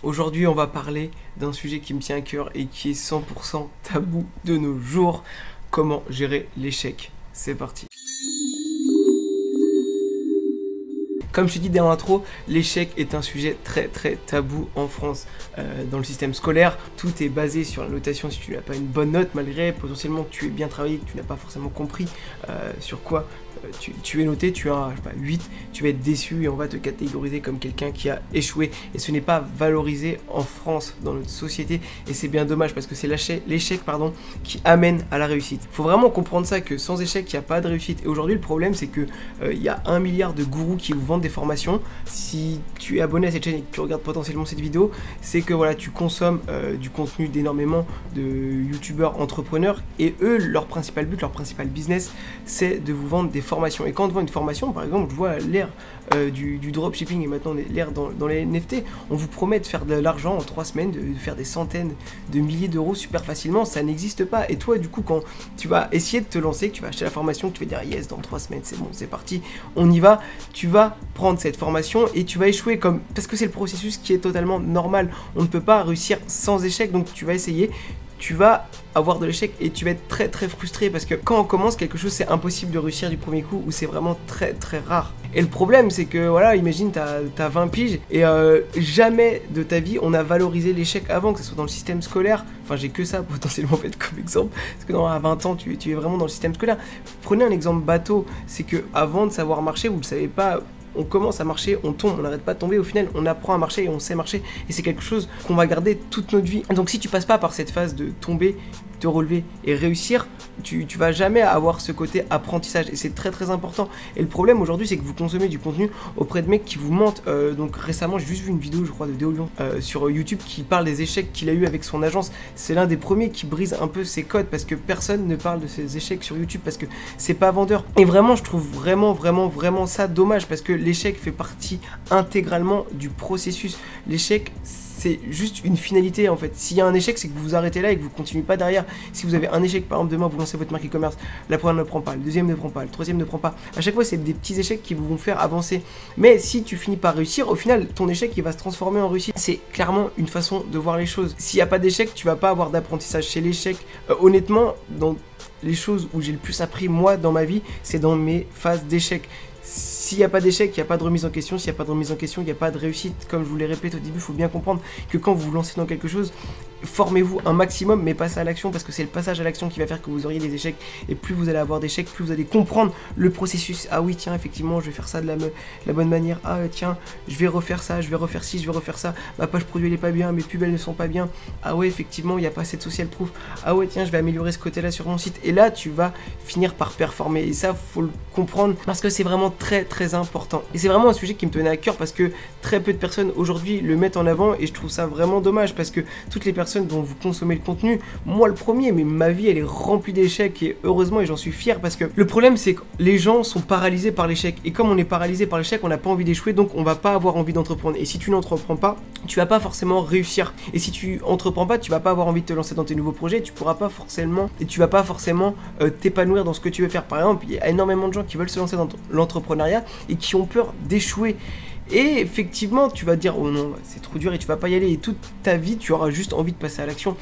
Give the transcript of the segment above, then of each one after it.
Aujourd'hui, on va parler d'un sujet qui me tient à cœur et qui est 100% tabou de nos jours. Comment gérer l'échec? C'est parti. Comme je t'ai dit dans l'intro, l'échec est un sujet très tabou en France. Dans le système scolaire, tout est basé sur la notation. Si tu n'as pas une bonne note, malgré potentiellement que tu aies bien travaillé, que tu n'as pas forcément compris sur quoi tu es noté, tu as je sais pas, 8, tu vas être déçu et on va te catégoriser comme quelqu'un qui a échoué. Et ce n'est pas valorisé en France, dans notre société, et c'est bien dommage parce que c'est l'échec qui amène à la réussite. Il faut vraiment comprendre ça, que sans échec, il n'y a pas de réussite. Et aujourd'hui, le problème, c'est que il y a 1 milliard de gourous qui vous vendent des formations. Si tu es abonné à cette chaîne et que tu regardes potentiellement cette vidéo, c'est que voilà, tu consommes du contenu d'énormément de youtubeurs entrepreneurs, et eux, leur principal but, leur principal business, c'est de vous vendre des formations. Et quand on vend une formation, par exemple, je vois l'ère du dropshipping et maintenant l'ère dans les NFT, on vous promet de faire de l'argent en 3 semaines, de faire des centaines de milliers d'euros super facilement. Ça n'existe pas. Et toi, du coup, quand tu vas essayer de te lancer, que tu vas acheter la formation, que tu vas dire yes, dans 3 semaines, c'est bon, c'est parti, on y va, tu vas prendre cette formation et tu vas échouer, parce que c'est le processus qui est totalement normal. On ne peut pas réussir sans échec, donc tu vas essayer. Tu vas avoir de l'échec et tu vas être très frustré, parce que quand on commence quelque chose, c'est impossible de réussir du premier coup, ou c'est vraiment très rare. Et le problème, c'est que voilà, imagine t'as 20 piges et jamais de ta vie on a valorisé l'échec avant, que ce soit dans le système scolaire. Enfin, j'ai que ça potentiellement en fait comme exemple, parce que à 20 ans tu es vraiment dans le système scolaire. Prenez un exemple bateau, c'est que avant de savoir marcher, vous le savez pas, on commence à marcher, on tombe, on n'arrête pas de tomber, au final on apprend à marcher et on sait marcher, et c'est quelque chose qu'on va garder toute notre vie. Donc si tu passes pas par cette phase de tomber, te relever et réussir, tu vas jamais avoir ce côté apprentissage, et c'est très important. Et le problème aujourd'hui, c'est que vous consommez du contenu auprès de mecs qui vous mentent. Donc récemment, j'ai juste vu une vidéo, je crois, de Déolion sur YouTube, qui parle des échecs qu'il a eu avec son agence. C'est l'un des premiers qui brise un peu ses codes, parce que personne ne parle de ses échecs sur YouTube, parce que c'est pas vendeur. Et vraiment, je trouve vraiment ça dommage, parce que l'échec fait partie intégralement du processus. L'échec, c'est juste une finalité en fait. S'il y a un échec, c'est que vous vous arrêtez là et que vous continuez pas derrière. Si vous avez un échec, par exemple demain vous lancez votre marque e-commerce, la première ne prend pas, le deuxième ne prend pas, le troisième ne prend pas. À chaque fois, c'est des petits échecs qui vous vont faire avancer. Mais si tu finis par réussir, au final, ton échec il va se transformer en réussite. C'est clairement une façon de voir les choses. S'il n'y a pas d'échec, tu vas pas avoir d'apprentissage. Chez l'échec, honnêtement, dans les choses où j'ai le plus appris moi dans ma vie, c'est dans mes phases d'échec. S'il n'y a pas d'échec, il n'y a pas de remise en question. S'il n'y a pas de remise en question, il n'y a pas de réussite. Comme je vous l'ai répété au début, il faut bien comprendre que quand vous vous lancez dans quelque chose, formez-vous un maximum, mais passez à l'action, parce que c'est le passage à l'action qui va faire que vous auriez des échecs. Et plus vous allez avoir d'échecs, plus vous allez comprendre le processus. Ah oui, tiens, effectivement, je vais faire ça de la bonne manière. Ah tiens, je vais refaire ça, je vais refaire ci, je vais refaire ça. Ma page produit elle est pas bien, mes pubs elles ne sont pas bien. Ah ouais, effectivement, il n'y a pas assez de social proof. Ah ouais, tiens, je vais améliorer ce côté-là sur mon site. Et là, tu vas finir par performer. Et ça, faut le comprendre, parce que c'est vraiment très important. Et c'est vraiment un sujet qui me tenait à cœur, parce que très peu de personnes aujourd'hui le mettent en avant, et je trouve ça vraiment dommage, parce que toutes les personnes dont vous consommez le contenu, moi le premier, mais ma vie elle est remplie d'échecs, et heureusement, et j'en suis fier, parce que le problème c'est que les gens sont paralysés par l'échec, et comme on est paralysé par l'échec, on n'a pas envie d'échouer, donc on va pas avoir envie d'entreprendre. Et si tu n'entreprends pas, tu vas pas forcément réussir. Et si tu entreprends pas, tu vas pas avoir envie de te lancer dans tes nouveaux projets, tu pourras pas forcément, et tu vas pas forcément t'épanouir dans ce que tu veux faire. Par exemple, il y a énormément de gens qui veulent se lancer dans l'entrepreneuriat et qui ont peur d'échouer. Et effectivement, tu vas te dire, oh non, c'est trop dur, et tu vas pas y aller, et toute ta vie, tu auras juste envie de passer à l'action.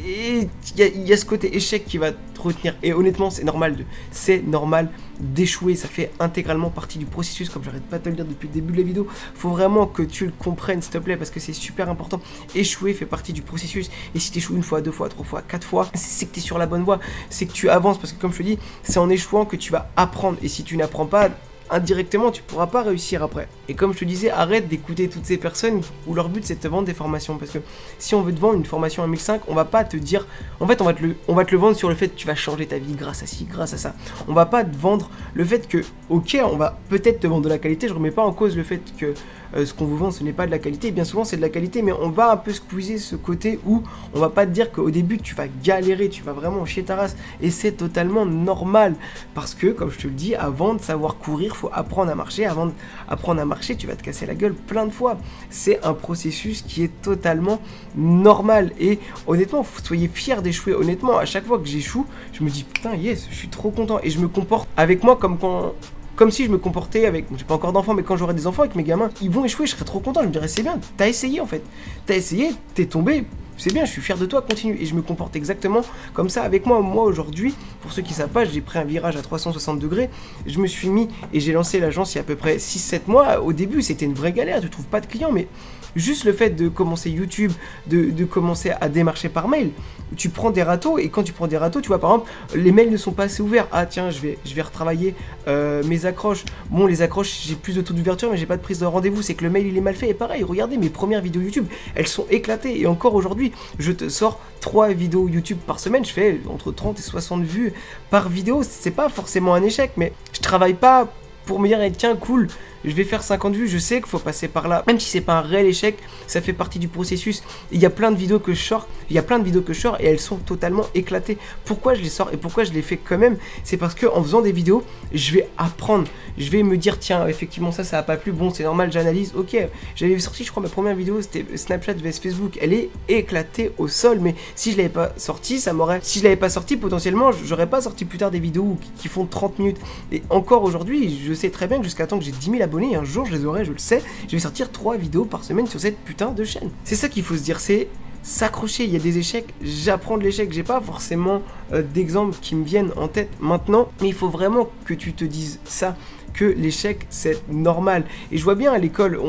Et il y a ce côté échec qui va te retenir. Et honnêtement, c'est normal d'échouer. Ça fait intégralement partie du processus, comme j'arrête pas de te le dire depuis le début de la vidéo. Faut vraiment que tu le comprennes, s'il te plaît, parce que c'est super important. Échouer fait partie du processus. Et si tu échoues 1 fois, 2 fois, 3 fois, 4 fois, c'est que tu es sur la bonne voie. C'est que tu avances, parce que comme je te dis, c'est en échouant que tu vas apprendre. Et si tu n'apprends pas, indirectement, tu pourras pas réussir après. Et comme je te disais, arrête d'écouter toutes ces personnes où leur but c'est de te vendre des formations, parce que si on veut te vendre une formation à 1005, on va pas te dire, en fait on va te le vendre sur le fait que tu vas changer ta vie grâce à ci, grâce à ça. On va pas te vendre le fait que, ok, on va peut-être te vendre de la qualité, je remets pas en cause le fait que ce qu'on vous vend ce n'est pas de la qualité, bien souvent c'est de la qualité, mais on va un peu squeezer ce côté où on va pas te dire qu'au début tu vas galérer, tu vas vraiment chier ta race, et c'est totalement normal, parce que comme je te le dis, avant de savoir courir, faut apprendre à marcher. Avant d'apprendre à marcher, tu vas te casser la gueule plein de fois. C'est un processus qui est totalement normal, et honnêtement, soyez fiers d'échouer. Honnêtement, à chaque fois que j'échoue, je me dis putain yes, je suis trop content, et je me comporte avec moi comme Comme si je me comportais avec, j'ai pas encore d'enfants, mais quand j'aurai des enfants avec mes gamins, ils vont échouer, je serai trop content, je me dirais c'est bien, t'as essayé en fait. T'as essayé, t'es tombé, c'est bien, je suis fier de toi, continue. Et je me comporte exactement comme ça avec moi. Moi aujourd'hui, pour ceux qui savent pas, j'ai pris un virage à 360 degrés. Je me suis mis et j'ai lancé l'agence il y a à peu près 6-7 mois. Au début, c'était une vraie galère, tu trouves pas de clients, mais juste le fait de commencer YouTube, de commencer à démarcher par mail, tu prends des râteaux et quand tu prends des râteaux, tu vois par exemple, les mails ne sont pas assez ouverts. Ah tiens, je vais retravailler mes accroches. Bon, les accroches, j'ai plus de taux d'ouverture, mais j'ai pas de prise de rendez-vous. C'est que le mail il est mal fait. Et pareil, regardez mes premières vidéos YouTube, elles sont éclatées. Et encore aujourd'hui, je te sors 3 vidéos YouTube par semaine. Je fais entre 30 et 60 vues par vidéo. C'est pas forcément un échec, mais je travaille pas pour me dire tiens cool, je vais faire 50 vues, je sais qu'il faut passer par là, même si c'est pas un réel échec, ça fait partie du processus. Il y a plein de vidéos que je sors, et elles sont totalement éclatées. Pourquoi je les sors et pourquoi je les fais quand même? C'est parce que en faisant des vidéos, je vais apprendre, je vais me dire tiens effectivement ça a pas plu, bon c'est normal, j'analyse, ok. J'avais sorti je crois ma première vidéo, c'était Snapchat vs Facebook, elle est éclatée au sol, mais si je l'avais pas sorti, si je l'avais pas sorti potentiellement, j'aurais pas sorti plus tard des vidéos qui font 30 minutes. Et encore aujourd'hui, je sais très bien que jusqu'à temps que j'ai 10 000 abonnés, et un jour je les aurai, je le sais, je vais sortir 3 vidéos par semaine sur cette putain de chaîne. C'est ça qu'il faut se dire, c'est s'accrocher. Il y a des échecs, j'apprends de l'échec, j'ai pas forcément d'exemples qui me viennent en tête maintenant, mais il faut vraiment que tu te dises ça, que l'échec c'est normal. Et je vois bien à l'école,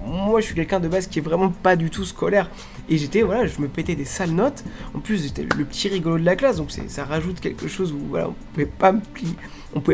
moi je suis quelqu'un de base qui est vraiment pas du tout scolaire, et j'étais, voilà, je me pétais des sales notes, en plus j'étais le petit rigolo de la classe, donc ça rajoute quelque chose où voilà, on pouvait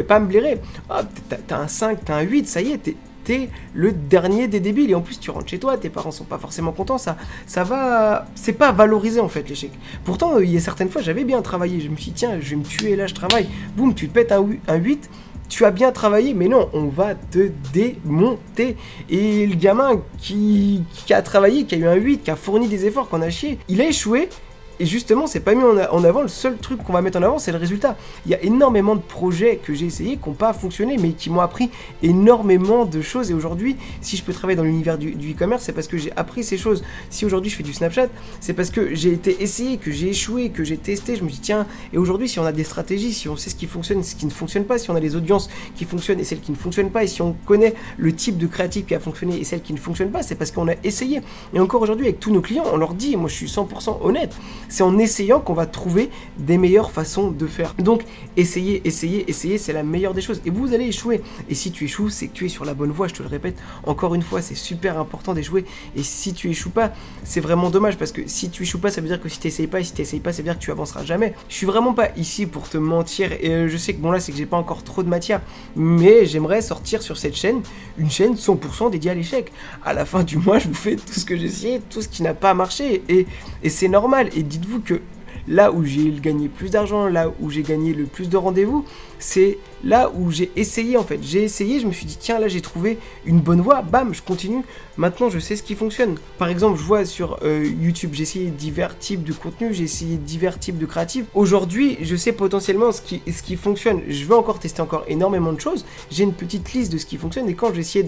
pas me blairer. Ah, t'as un 5, t'as un 8, ça y est, t'es le dernier des débiles, et en plus tu rentres chez toi, tes parents sont pas forcément contents, ça va, c'est pas valorisé en fait l'échec. Pourtant il y a certaines fois j'avais bien travaillé, je me suis dit tiens je vais me tuer là, je travaille, boum, tu te pètes un 8, tu as bien travaillé, mais non, on va te démonter. Et le gamin qui a travaillé, qui a eu un 8, qui a fourni des efforts, qu'on a chié, il a échoué. Et justement, c'est pas mis en avant, le seul truc qu'on va mettre en avant, c'est le résultat. Il y a énormément de projets que j'ai essayé qui n'ont pas fonctionné, mais qui m'ont appris énormément de choses. Et aujourd'hui, si je peux travailler dans l'univers du e-commerce, c'est parce que j'ai appris ces choses. Si aujourd'hui je fais du Snapchat, c'est parce que j'ai été essayé, que j'ai échoué, que j'ai testé. Je me dis tiens, et aujourd'hui, si on a des stratégies, si on sait ce qui fonctionne et ce qui ne fonctionne pas, si on a des audiences qui fonctionnent et celles qui ne fonctionnent pas, et si on connaît le type de créatif qui a fonctionné et celles qui ne fonctionnent pas, c'est parce qu'on a essayé. Et encore aujourd'hui, avec tous nos clients, on leur dit, et moi je suis 100% honnête, c'est en essayant qu'on va trouver des meilleures façons de faire. Donc, essayez, c'est la meilleure des choses. Et vous allez échouer. Et si tu échoues, c'est que tu es sur la bonne voie. Je te le répète encore une fois, c'est super important d'échouer. Et si tu échoues pas, c'est vraiment dommage, parce que si tu échoues pas, ça veut dire que si tu n'essayes pas, et si tu n'essayes pas, ça veut dire que tu avanceras jamais. Je suis vraiment pas ici pour te mentir. Et je sais que bon là, c'est que j'ai pas encore trop de matière. Mais j'aimerais sortir sur cette chaîne, une chaîne 100% dédiée à l'échec. À la fin du mois, je vous fais tout ce que j'ai essayé, tout ce qui n'a pas marché. Et c'est normal. Et dites-vous que là où j'ai gagné plus d'argent, là où j'ai gagné le plus de rendez-vous, c'est là où j'ai essayé en fait. J'ai essayé, je me suis dit tiens là j'ai trouvé une bonne voie, bam, je continue. Maintenant je sais ce qui fonctionne. Par exemple, je vois sur YouTube, j'ai essayé divers types de contenus, j'ai essayé divers types de créatifs. Aujourd'hui, je sais potentiellement ce qui fonctionne. Je veux encore tester encore énormément de choses. J'ai une petite liste de ce qui fonctionne, et quand j'ai essayé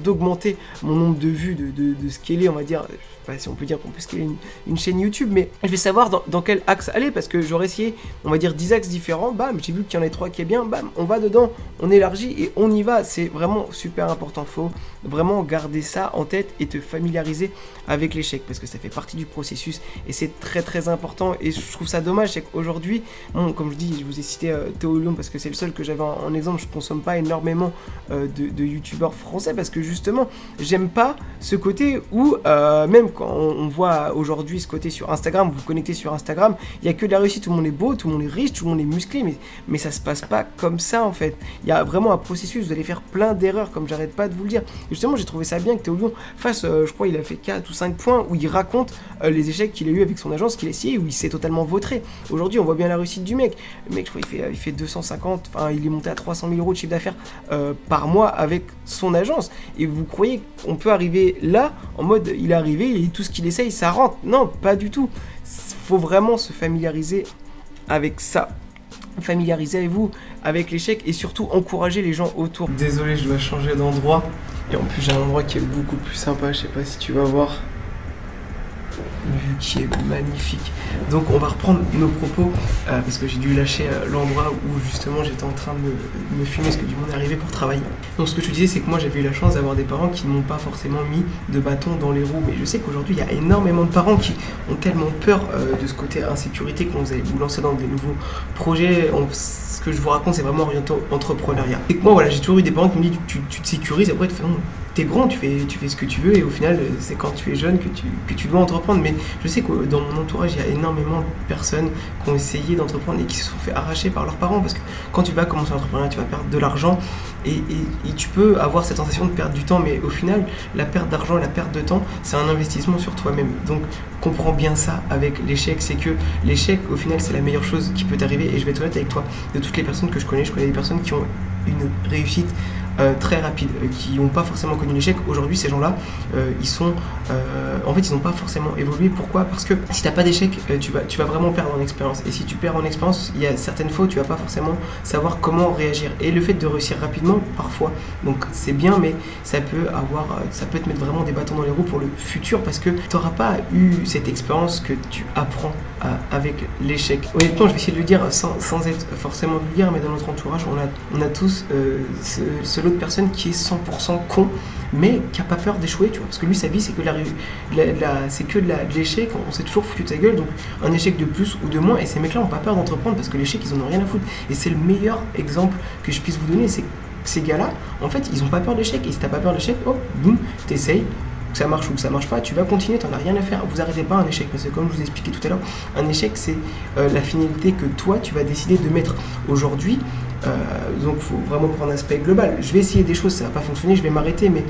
d'augmenter mon nombre de vues, de scaler, on va dire, je sais pas si on peut dire qu'on peut scaler une chaîne YouTube, mais je vais savoir dans quel axe aller, parce que j'aurais essayé, on va dire 10 axes différents, bam, j'ai vu qu'il y en a 3 qui est bien, bam, on va dedans, on élargit et on y va. C'est vraiment super important, faut vraiment garder ça en tête et te familiariser avec l'échec, parce que ça fait partie du processus et c'est très très important. Et je trouve ça dommage, c'est qu'aujourd'hui, bon, comme je dis, je vous ai cité Théo Lyon parce que c'est le seul que j'avais en exemple. Je consomme pas énormément de youtubeurs français, parce que justement j'aime pas ce côté où même quand on voit aujourd'hui ce côté sur Instagram, vous vous connectez sur Instagram, il y a que de la réussite, tout le monde est beau, tout le monde est riche, tout le monde est musclé, mais ça se passe pas comme ça en fait. Il y a vraiment un processus, vous allez faire plein d'erreurs, comme j'arrête pas de vous le dire. Et justement, j'ai trouvé ça bien que Théo Lyon fasse, je crois il a fait 4 ou 5 points où il raconte les échecs qu'il a eu avec son agence, qu'il a essayé, où il s'est totalement vautré. Aujourd'hui, on voit bien la réussite du mec. Le mec, je crois il fait 250, enfin il est monté à 300 000 € de chiffre d'affaires par mois avec son agence. Et vous croyez qu'on peut arriver là, en mode il est arrivé et tout ce qu'il essaye, ça rentre? Non, pas du tout. Faut vraiment se familiariser avec ça. Familiarisez-vous avec l'échec et surtout encourager les gens autour. Désolé, je dois changer d'endroit. Et en plus, j'ai un endroit qui est beaucoup plus sympa. Je sais pas si tu vas voir. vue qui est magnifique. Donc on va reprendre nos propos parce que j'ai dû lâcher l'endroit où justement j'étais en train de me filmer parce que du monde est arrivé pour travailler. Donc ce que je te disais, c'est que moi j'avais eu la chance d'avoir des parents qui ne m'ont pas forcément mis de bâton dans les roues, mais je sais qu'aujourd'hui il y a énormément de parents qui ont tellement peur de ce côté insécurité quand vous allez vous lancer dans des nouveaux projets. Ce que je vous raconte, c'est vraiment orienté entrepreneuriat. Et que moi voilà, j'ai toujours eu des parents qui me disent tu te sécurises, après t'es grand, tu fais ce que tu veux, et au final c'est quand tu es jeune que tu dois entreprendre. Mais je sais que dans mon entourage il y a énormément de personnes qui ont essayé d'entreprendre et qui se sont fait arracher par leurs parents, parce que quand tu vas commencer l'entrepreneuriat, tu vas perdre de l'argent et tu peux avoir cette sensation de perdre du temps, mais au final la perte d'argent, la perte de temps, c'est un investissement sur toi-même. Donc comprends bien ça avec l'échec, c'est que l'échec au final c'est la meilleure chose qui peut t'arriver. Et je vais être honnête avec toi, de toutes les personnes que je connais des personnes qui ont une réussite très rapide, qui n'ont pas forcément connu l'échec. Aujourd'hui, ces gens-là, ils sont, en fait, ils n'ont pas forcément évolué. Pourquoi? Parce que si tu n'as pas d'échec, tu vas vraiment perdre en expérience. Et si tu perds en expérience, il y a certaines fois où tu vas pas forcément savoir comment réagir. Et le fait de réussir rapidement, parfois, donc c'est bien, mais ça peut te mettre vraiment des bâtons dans les roues pour le futur, parce que tu n'auras pas eu cette expérience que tu apprends avec l'échec. Honnêtement, je vais essayer de le dire sans être forcément vulgaire, mais dans notre entourage, on a tous ce lot de personnes qui est 100% con, mais qui a pas peur d'échouer, tu vois, parce que lui, sa vie, c'est que c'est que de l'échec. On s'est toujours foutu de sa gueule, donc un échec de plus ou de moins, et ces mecs-là ont pas peur d'entreprendre parce que l'échec, ils en ont rien à foutre. Et c'est le meilleur exemple que je puisse vous donner, c'est que ces gars-là, en fait, ils ont pas peur de l'échec, et si t'as pas peur de l'échec, hop, boum, t'essayes. Que ça marche ou que ça marche pas, tu vas continuer, t'en as rien à faire. Vous arrêtez pas un échec, parce que comme je vous ai expliqué tout à l'heure, un échec c'est la finalité que toi tu vas décider de mettre aujourd'hui. Donc il faut vraiment prendre un aspect global. Je vais essayer des choses, ça va pas fonctionner, je vais m'arrêter, mais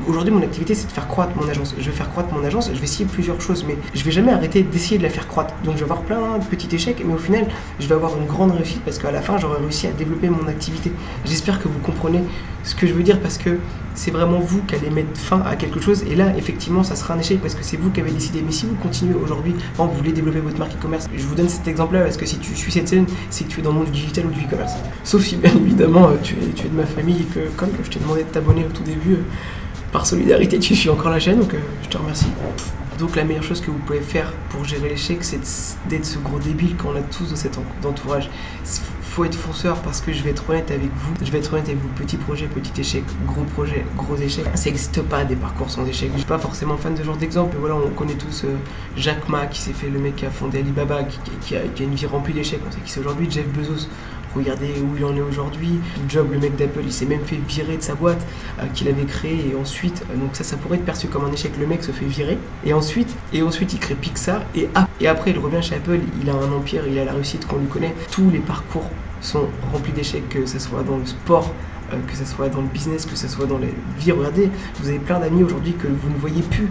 aujourd'hui mon activité c'est de faire croître mon agence. Je vais faire croître mon agence, je vais essayer plusieurs choses, mais je vais jamais arrêter d'essayer de la faire croître. Donc je vais avoir plein de petits échecs, mais au final je vais avoir une grande réussite parce qu'à la fin j'aurai réussi à développer mon activité. J'espère que vous comprenez ce que je veux dire, parce que c'est vraiment vous qui allez mettre fin à quelque chose, et là effectivement ça sera un échec parce que c'est vous qui avez décidé. Mais si vous continuez aujourd'hui, par exemple, vous voulez développer votre marque e-commerce, je vous donne cet exemple là parce que si tu suis cette scène, c'est que tu es dans le monde du digital ou du e-commerce. Sauf si bien évidemment tu es de ma famille et que comme je t'ai demandé de t'abonner au tout début, par solidarité tu suis encore la chaîne, donc je te remercie. Donc la meilleure chose que vous pouvez faire pour gérer l'échec, c'est d'être ce gros débile qu'on a tous dans cet entourage. Faut être fonceur, parce que je vais être honnête avec vous. Je vais être honnête avec vous, petit projet, petit échec, gros projet, gros échec. Ça n'existe pas des parcours sans échec. Je suis pas forcément fan de ce genre d'exemple, mais voilà, on connaît tous Jack Ma qui s'est fait, le mec qui a fondé Alibaba, qui a une vie remplie d'échecs. On sait qui c'est aujourd'hui, Jeff Bezos. Regardez où il en est aujourd'hui. Jobs, le mec d'Apple, il s'est même fait virer de sa boîte qu'il avait créée, et ensuite, donc ça pourrait être perçu comme un échec. Le mec se fait virer, et ensuite il crée Pixar, et après il revient chez Apple, il a un empire, il a la réussite qu'on lui connaît. Tous les parcours sont remplis d'échecs, que ce soit dans le sport, que ce soit dans le business, que ce soit dans la vie. Regardez, vous avez plein d'amis aujourd'hui que vous ne voyez plus.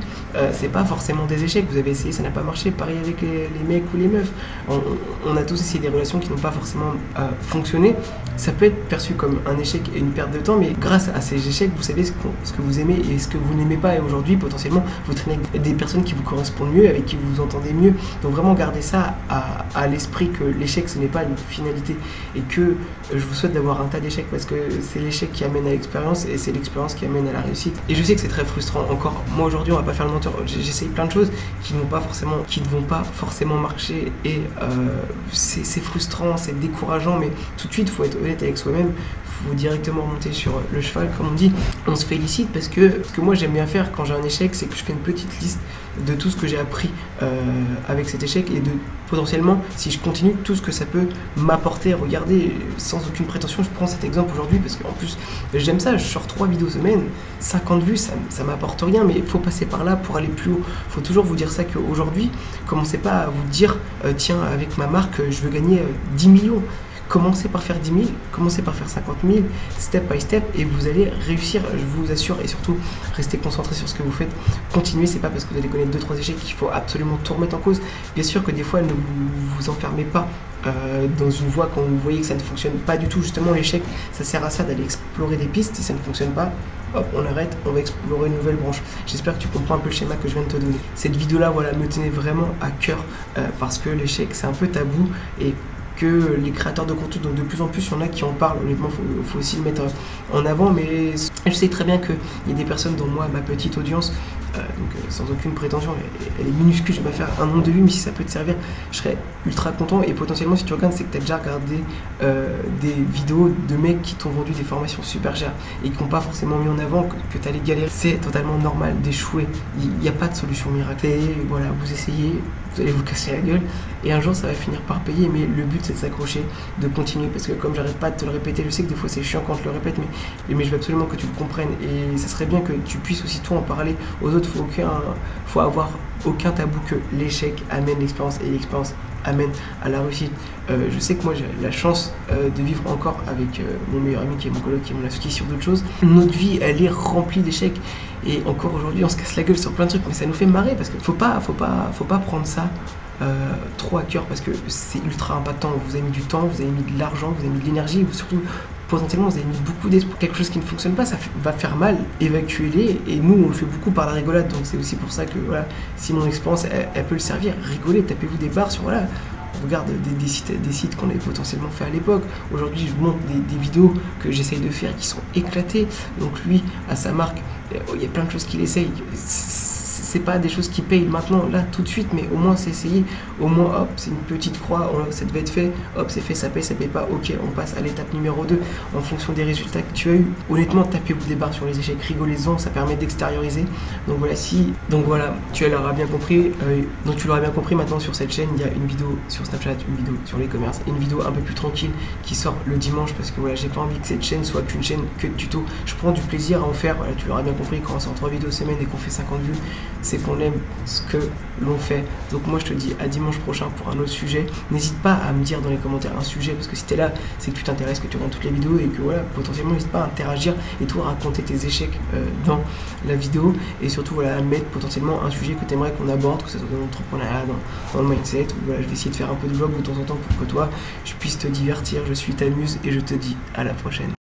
C'est pas forcément des échecs, vous avez essayé, ça n'a pas marché. Pareil avec les mecs ou les meufs. On a tous essayé des relations qui n'ont pas forcément fonctionné. Ça peut être perçu comme un échec et une perte de temps, mais grâce à ces échecs, vous savez ce que vous aimez et ce que vous n'aimez pas. Et aujourd'hui, potentiellement, vous traînez avec des personnes qui vous correspondent mieux, avec qui vous vous entendez mieux. Donc vraiment, gardez ça à l'esprit, que l'échec, ce n'est pas une finalité. Et que je vous souhaite d'avoir un tas d'échecs, parce que c'est l'échec qui amène à l'expérience, et c'est l'expérience qui amène à la réussite. Et je sais que c'est très frustrant. Encore, moi aujourd'hui, on va pas faire le menteur. J'essaye plein de choses qui ne vont pas forcément marcher, et c'est frustrant, c'est décourageant, mais tout de suite, il faut être honnête avec soi-même. Faut directement remonter sur le cheval, comme on dit. On se félicite, parce que ce que moi j'aime bien faire quand j'ai un échec, c'est que je fais une petite liste de tout ce que j'ai appris avec cet échec, et de potentiellement, si je continue, tout ce que ça peut m'apporter. Regardez, sans aucune prétention, je prends cet exemple aujourd'hui parce qu'en plus j'aime ça. Je sors 3 vidéos semaine, 50 vues, ça m'apporte rien, mais il faut passer par là pour aller plus haut. Il faut toujours vous dire ça, qu'aujourd'hui, commencez pas à vous dire tiens, avec ma marque je veux gagner 10 millions. Commencez par faire 10 000, commencez par faire 50 000, step by step, et vous allez réussir, je vous assure. Et surtout, restez concentré sur ce que vous faites. Continuez, c'est pas parce que vous allez connaître 2-3 échecs qu'il faut absolument tout remettre en cause. Bien sûr que des fois, ne vous enfermez pas dans une voie quand vous voyez que ça ne fonctionne pas du tout. Justement, l'échec, ça sert à ça, d'aller explorer des pistes. Si ça ne fonctionne pas, hop, on arrête, on va explorer une nouvelle branche. J'espère que tu comprends un peu le schéma que je viens de te donner. Cette vidéo-là, voilà, me tenait vraiment à cœur, parce que l'échec, c'est un peu tabou, et que les créateurs de contenu, donc de plus en plus il y en a qui en parlent. Honnêtement, faut aussi le mettre en avant, mais je sais très bien qu'il y a des personnes, dont moi, ma petite audience, sans aucune prétention, elle est minuscule, je vais pas faire un nombre de vues, mais si ça peut te servir, je serais ultra content. Et potentiellement, si tu regardes, c'est que tu as déjà regardé des vidéos de mecs qui t'ont vendu des formations super chères et qui n'ont pas forcément mis en avant que tu allais galérer. C'est totalement normal d'échouer, il n'y a pas de solution miracle. Et voilà, vous essayez, vous allez vous casser la gueule et un jour ça va finir par payer, mais le but c'est de s'accrocher, de continuer, parce que comme j'arrête pas de te le répéter, je sais que des fois c'est chiant quand je le répète, mais je veux absolument que tu le comprennes, et ça serait bien que tu puisses aussi toi en parler aux autres. Faut avoir aucun tabou que l'échec amène l'expérience et l'expérience amène à la réussite. Je sais que moi j'ai la chance de vivre encore avec mon meilleur ami qui est mon coloc, qui est mon associé sur d'autres choses. Notre vie elle est remplie d'échecs et encore aujourd'hui on se casse la gueule sur plein de trucs, mais ça nous fait marrer parce que faut pas prendre ça trop à cœur, parce que c'est ultra impactant. Vous avez mis du temps, vous avez mis de l'argent, vous avez mis de l'énergie, surtout potentiellement vous avez mis beaucoup d'espoir. Quelque chose qui ne fonctionne pas, ça va faire mal, évacuez-les, et nous on le fait beaucoup par la rigolade, donc c'est aussi pour ça que voilà, si mon expérience elle peut le servir, rigolez, tapez-vous des barres sur voilà. On regarde des sites qu'on avait potentiellement fait à l'époque. Aujourd'hui, je vous montre des vidéos que j'essaye de faire qui sont éclatées. Donc lui, à sa marque, il y a plein de choses qu'il essaye. C'est pas des choses qui payent maintenant, là, tout de suite, mais au moins c'est essayé. Au moins, hop, c'est une petite croix, ça devait être fait, hop, c'est fait, ça paye pas, ok, on passe à l'étape numéro 2 en fonction des résultats que tu as eu. Honnêtement, tapez-vous des barres sur les échecs, rigolez-en, ça permet d'extérioriser. Donc voilà, tu l'auras bien compris. Maintenant sur cette chaîne, il y a une vidéo sur Snapchat, une vidéo sur l'e-commerce et une vidéo un peu plus tranquille qui sort le dimanche, parce que voilà, j'ai pas envie que cette chaîne soit qu'une chaîne que de tutos. Je prends du plaisir à en faire, voilà, tu l'auras bien compris, quand on sort 3 vidéos semaine et qu'on fait 50 vues, c'est qu'on aime ce que l'on fait. Donc moi je te dis à dimanche prochain pour un autre sujet. N'hésite pas à me dire dans les commentaires un sujet, parce que si t'es là, c'est que tu t'intéresses, que tu regardes toutes les vidéos et que voilà, potentiellement n'hésite pas à interagir et toi raconter tes échecs dans la vidéo, et surtout voilà, à mettre potentiellement un sujet que tu aimerais qu'on aborde, que ce soit dans l'entrepreneuriat, dans le mindset, ou voilà, je vais essayer de faire un peu de vlog de temps en temps pour que toi je puisse te divertir, je suis ta muse, et je te dis à la prochaine.